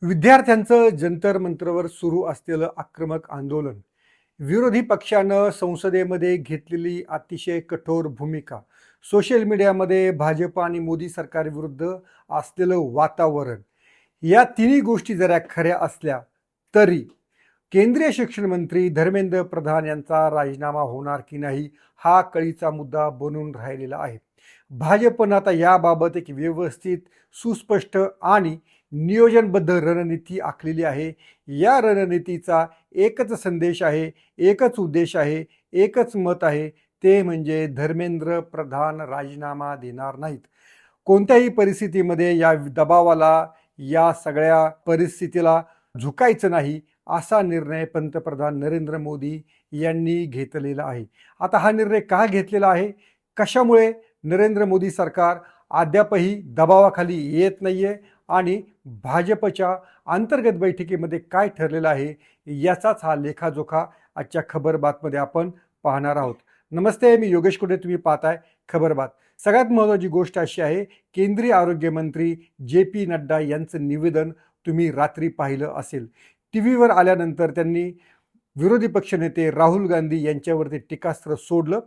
विद्यार्थ्यांचं जंतर मंतरवर सुरू असलेलं आक्रमक आंदोलन, विरोधी पक्षानं संसदेमध्ये घेतलेली अतिशय कठोर भूमिका, सोशल मीडियामध्ये भाजप आणि मोदी सरकारविरुद्ध असलेलं वातावरण, या तिन्ही गोष्टी जरा खऱ्या असल्या तरी केंद्रीय शिक्षण मंत्री धर्मेंद्र प्रधान यांचा राजीनामा होणार की नाही हा कळीचा मुद्दा बनून राहिलेला आहे. भाजपनं आता याबाबत एक व्यवस्थित, सुस्पष्ट आणि नियोजनबद्ध रणनीती आखलेली आहे. या रणनीतीचा एकच संदेश आहे, एकच उद्देश आहे, एकच मत आहे, ते म्हणजे धर्मेंद्र प्रधान राजीनामा देणार नाहीत. कोणत्याही परिस्थितीमध्ये या दबावाला, या सगळ्या परिस्थितीला झुकायचं नाही, असा निर्णय पंतप्रधान नरेंद्र मोदी यांनी घेतलेला आहे. आता हा निर्णय का घेतलेला आहे, कशामुळे नरेंद्र मोदी सरकार अद्यापही दबावाखाली येत नाहीये आणि भाजपच्या अंतर्गत बैठकीमध्ये काय ठरलेलं आहे, याचाच हा लेखाजोखा आजच्या खबर बातमध्ये आपण पाहणार आहोत. नमस्ते, मी योगेश कुटे, तुम्ही पाहताय खबर बात. सगळ्यात महत्त्वाची गोष्ट अशी आहे, केंद्रीय आरोग्य मंत्री JP नड्डा यांचं निवेदन तुम्ही रात्री पाहिलं असेल. टीव्हीवर आल्यानंतर त्यांनी विरोधी पक्षनेते राहुल गांधी यांच्यावरती टीकास्त्र सोडलं.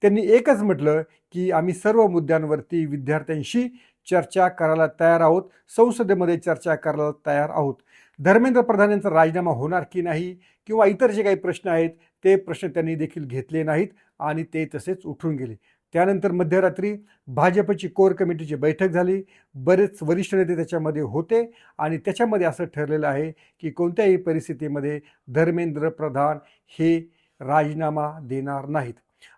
त्यांनी एकच म्हटलं की आम्ही सर्व मुद्द्यांवरती विद्यार्थ्यांशी चर्चा करायला तयार आहोत, संसदेमध्ये चर्चा करायला तयार आहोत. धर्मेंद्र प्रधान यांचा राजीनामा होणार की नाही किंवा इतर जे काही प्रश्न आहेत ते प्रश्न त्यांनी देखील घेतले नाहीत आणि ते तसेच उठून गेले. त्यानंतर मध्यरात्री भाजपची कोर कमिटीची बैठक झाली. बरेच वरिष्ठ नेते त्याच्यामध्ये होते आणि त्याच्यामध्ये असं ठरलेलं आहे की कोणत्याही परिस्थितीमध्ये धर्मेंद्र प्रधान हे राजीनामा देणार नाहीत.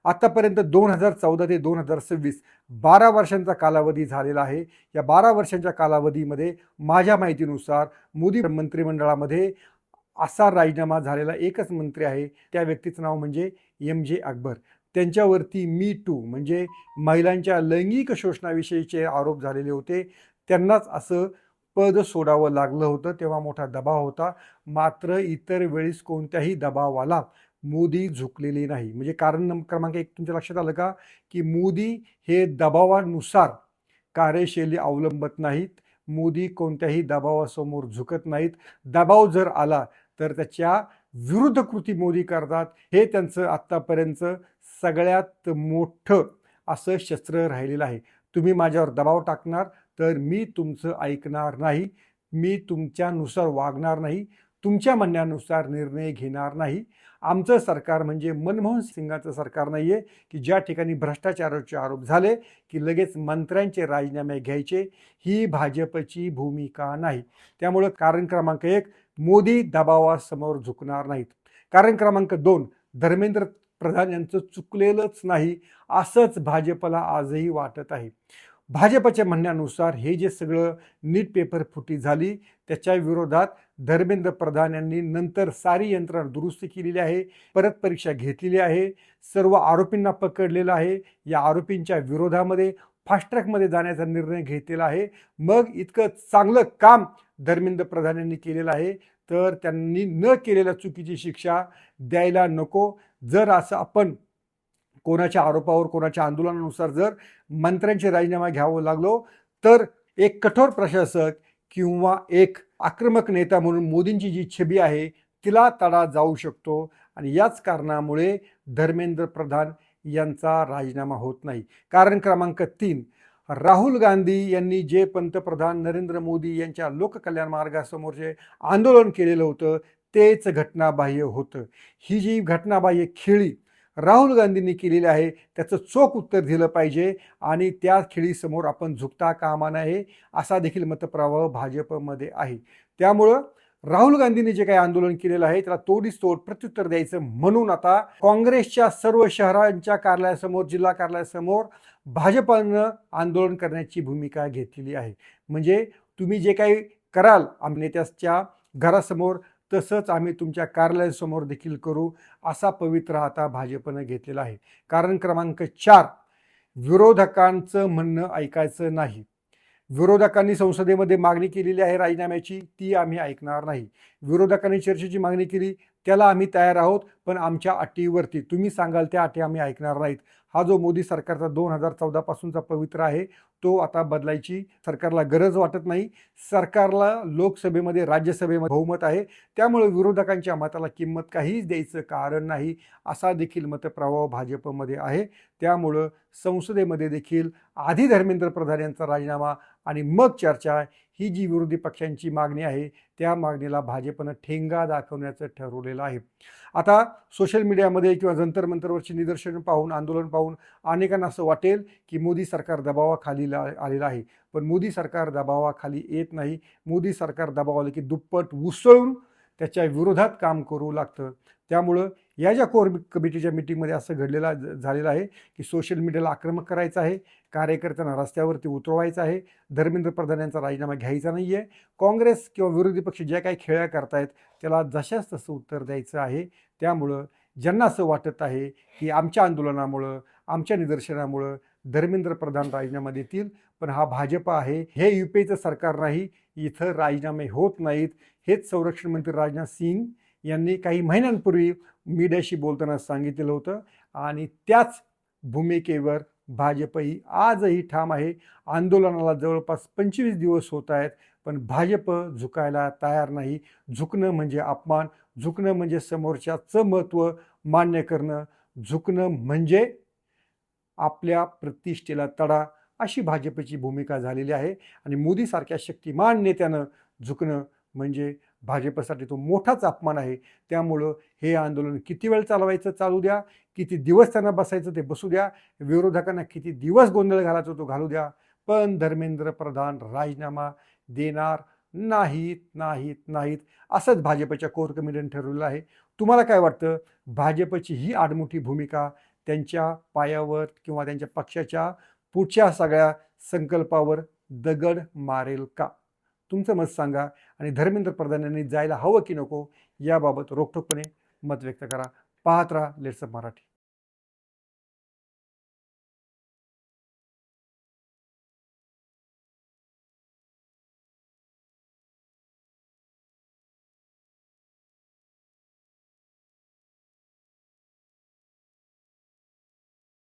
आतापर्यंत 2014 ते 2026 12 वर्षांचा कालावधी झालेला आहे. या 12 वर्षांच्या कालावधीमध्ये माझ्या माहितीनुसार मोदी मंत्रिमंडळामध्ये असा राजीनामा झालेला एकच मंत्री आहे. त्या व्यक्तीचं नाव म्हणजे MJ अकबर. त्यांच्यावरती मी टू म्हणजे महिलांच्या लैंगिक शोषणाविषयीचे आरोप झालेले होते. त्यांनाच असं पद सोडावं लागलं होतं. तेव्हा मोठा दबाव होता. मात्र इतर वेळेस कोणत्याही दबावाला मोदी झुकलेले नाही. म्हणजे कारण क्रमांक 1 तुमच्या लक्षात आलं का, की मोदी हे दबावानुसार कार्यशैली अवलंबत नाहीत. मोदी कोणत्याही दबावासमोर झुकत नाहीत. दबाव जर आला तर त्याच्या विरुद्ध कृती मोदी करतात. हे त्यांचं आत्तापर्यंत सगळ्यात मोठं असं शस्त्र राहिलेलं आहे. तुम्ही माझ्यावर दबाव टाकणार तर मी तुमचं ऐकणार नाही, मी तुमच्यानुसार वागणार नाही, तुमच्या म्हणण्यानुसार निर्णय घेणार नाही. आमचं सरकार म्हणजे मनमोहन सिंगाचं सरकार नाही आहे की ज्या ठिकाणी भ्रष्टाचाराचे आरोप झाले की लगेच मंत्र्यांचे राजीनामे घ्यायचे. ही भाजपची भूमिका नाही. त्यामुळं कारण क्रमांक 1, मोदी दबावासमोर झुकणार नाहीत. कारण क्रमांक 2, धर्मेंद्र प्रधान यांचं चुकलेलंच नाही असंच भाजपला आजही वाटत आहे. भाजपच्या म्हणण्यानुसार हे जे सगळं नीट पेपर फुटी झाली त्याच्या विरोधात धर्मेंद्र प्रधान यांनी नंतर सारी यंत्रणा दुरुस्ती केलेली आहे, परत परीक्षा घेतलेली आहे, सर्व आरोपींना पकडलेलं आहे. या आरोपींच्या विरोधामध्ये फास्ट ट्रॅकमध्ये जाण्याचा निर्णय घेतलेला आहे. मग इतकं चांगलं काम धर्मेंद्र प्रधान यांनी केलेलं आहे तर त्यांनी न केलेल्या चुकीची शिक्षा द्यायला नको. जर असं आपण कोणाच्या आरोपावर, कोणाच्या आंदोलनानुसार जर मंत्र्यांचे राजीनामा घ्यावं लागलो तर एक कठोर प्रशासक किंवा एक आक्रमक नेता म्हणून मोदींची जी छबी आहे तिला तडा जाऊ शकतो आणि याच कारणामुळे धर्मेंद्र प्रधान यांचा राजीनामा होत नाही. कारण क्रमांक 3, राहुल गांधी यांनी जे पंतप्रधान नरेंद्र मोदी यांच्या लोककल्याण मार्गासमोर जे आंदोलन केलेलं होतं तेच घटनाबाह्य होतं. ही जी घटनाबाह्य खेळी राहुल गांधींनी केलेली आहे त्याचं चोख उत्तर दिलं पाहिजे आणि त्या खेळीसमोर आपण झुकता कामा नये असा देखील मतप्रवाह भाजपमध्ये आहे. त्यामुळं राहुल गांधींनी जे काही आंदोलन केलेलं आहे त्याला तोडीस तोड प्रत्युत्तर द्यायचं म्हणून आता काँग्रेसच्या सर्व शहरांच्या कार्यालयासमोर, जिल्हा कार्यालयासमोर भाजपनं आंदोलन करण्याची भूमिका घेतलेली आहे. म्हणजे तुम्ही जे काही कराल आम्ही नेत्याच्या घरासमोर तसंच आम्ही तुमच्या कार्यालयासमोर देखील करू असा पवित्र आता भाजपनं घेतलेला आहे. कारण क्रमांक 4, विरोधकांचं म्हणणं ऐकायचं नाही. विरोधकांनी संसदेमध्ये मागणी केलेली आहे राजीनाम्याची, ती आम्ही ऐकणार नाही. विरोधकांनी चर्चेची मागणी केली त्याला आम्ही तयार आहोत, पण आमच्या अटीवरती. तुम्ही सांगाल त्या अटी आम्ही ऐकणार नाहीत. हा जो मोदी सरकारचा 2014 पासूनचा पवित्रा आहे, तो आता बदलायची सरकारला गरज वाटत नाही. सरकारला लोकसभेमध्ये, राज्यसभेमध्ये बहुमत आहे. त्यामुळे विरोधकांच्या मताला किंमत काहीच द्यायचं कारण नाही, असा देखील मतप्रवाह भाजपमध्ये आहे. त्यामुळं संसदेमध्ये देखील आधी धर्मेंद्र प्रधान यांचा राजीनामा आणि मग चर्चा, ही जी विरोधी पक्षांची मागणी आहे, त्या मागणीला भाजपनं ठेंगा दाखवण्याचं ठरवलेलं आहे. आता सोशल मीडियामध्ये किंवा जंतर मंतरवरची निदर्शनं पाहून, आंदोलन पाहून अनेकांना असं वाटेल की मोदी सरकार दबावाखाली आलेलं आहे. पण मोदी सरकार दबावाखाली येत नाही. मोदी सरकार दबाव आलं की दुप्पट उसळून त्याच्या विरोधात काम करू लागतं. त्यामुळं या ज्या कोर कमिटीच्या मिटिंगमध्ये असं झालेलं आहे की सोशल मीडियाला आक्रमक करायचं आहे, कार्यकर्त्यांना रस्त्यावरती उतरवायचं आहे, धर्मेंद्र प्रधान यांचा राजीनामा घ्यायचा नाही आहे. काँग्रेस किंवा विरोधी पक्ष ज्या काही खेळ्या करतायत त्याला जशाच तसं उत्तर द्यायचं आहे. त्यामुळं ज्यांना असं वाटत आहे की आमच्या आंदोलनामुळं, आमच्या निदर्शनामुळं धर्मेंद्र प्रधान राजीनामा देतील, पण हा भाजप आहे, हे युपीचं सरकार नाही, इथं राजीनामे होत नाहीत. हेच संरक्षण मंत्री राजनाथ सिंग यांनी काही महिन्यांपूर्वी मीडियाशी बोलताना सांगितलेलं होतं आणि त्याच भूमिकेवर भाजपही आजही ठाम आहे. आंदोलनाला जवळपास 25 दिवस होत आहेत, पण भाजप झुकायला तयार नाही. झुकणं म्हणजे अपमान, झुकणं म्हणजे समोरच्याचं महत्त्व मान्य करणं, झुकणं म्हणजे आपल्या प्रतिष्ठेला तडा, अशी भाजपची भूमिका झालेली आहे. आणि मोदीसारख्या शक्तिमान नेत्यानं झुकणं म्हणजे भाजपसाठी तो मोठाच अपमान आहे. त्यामुळं हे आंदोलन किती वेळ चालवायचं चालू द्या, किती दिवस त्यांना बसायचं ते बसू द्या, विरोधकांना किती दिवस गोंधळ घालायचा तो घालू द्या, पण धर्मेंद्र प्रधान राजीनामा देणार नाहीत, नाहीत, नाहीत, असंच भाजपच्या कोर कमिटीने ठरवलेलं आहे. तुम्हाला काय वाटतं? भाजपची ही आडमुठी भूमिका त्यांच्या पायावर किंवा त्यांच्या पक्षाच्या पुढच्या सगळ्या संकल्पावर दगड मारेल का? तुमचं मत सांगा आणि धर्मेंद्र प्रधान यांनी जायला हवं की नको याबाबत रोखठोकपणे मत व्यक्त करा. पाहत राहा लेट्सअप मराठी.